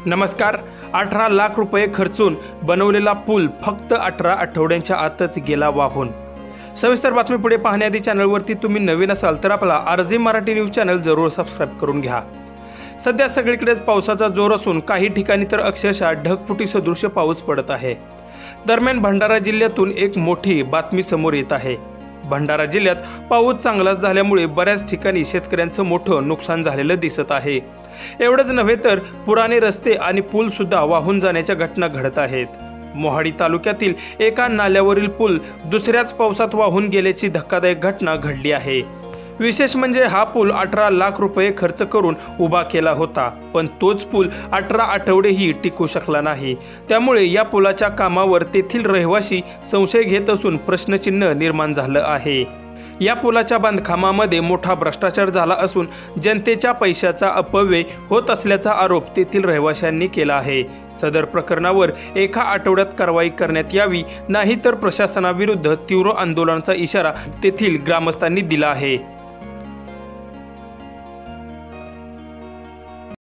नमस्कार। 18 लाख रुपये खर्चून बनवलेला पूल फक्त 18 आठवड्यांच्या आतच गेला वाहून। सविस्तर बातमी पुढे पाहण्याआधी चॅनलवरती तुम्ही नवीन असाल तर आपला आरजे मराठी न्यूज चॅनल जरूर सबस्क्राइब करून घ्या। सध्या सगळीकडेच पावसाचा जोर असून काही ठिकाणी तर अक्षरशः ढगफुटी सदृश पाऊस पडत आहे। दरम्यान भंडारा जिल्ह्यातून एक मोठी बातमी समोर येत आहे। भंडारा जिल्ह्यात पाऊस चांगलाच झाल्यामुळे बऱ्याच ठिकाणी शेतकऱ्यांचं मोठं नुकसान झालेलं दिसत आहे। एवढंच नव्हे तर पुराने रस्ते आणि पूल सुद्धा वाहून जाण्याच्या घटना घडत आहेत। मोहाडी तालुक्यातील एका नाल्यावरील पूल दुसऱ्याच पावसात वाहून गेल्याची धक्कादायक घटना घडली आहे। विशेष म्हणजे हा पूल 18 लाख रुपये खर्च करून उभा केला होता, पण तोच पूल 18 आठवडेही टिकू शकला नाही। त्यामुळे या पुलाच्या कामावर तेथील रहिवासी संशय घेत असून प्रश्नचिन्ह निर्माण झालं आहे। या पुलाच्या बांधकामामध्ये मोठा भ्रष्टाचार झाला असून जनतेच्या पैशाचा अपव्यय होत असल्याचा आरोप तेथील रहिवाशांनी केला आहे। सदर प्रकरणावर एका आठवड्यात कारवाई करण्यात यावी, नाहीतर प्रशासनाविरुद्ध तीव्र आंदोलनाचा इशारा तेथील ग्रामस्थांनी दिला आहे।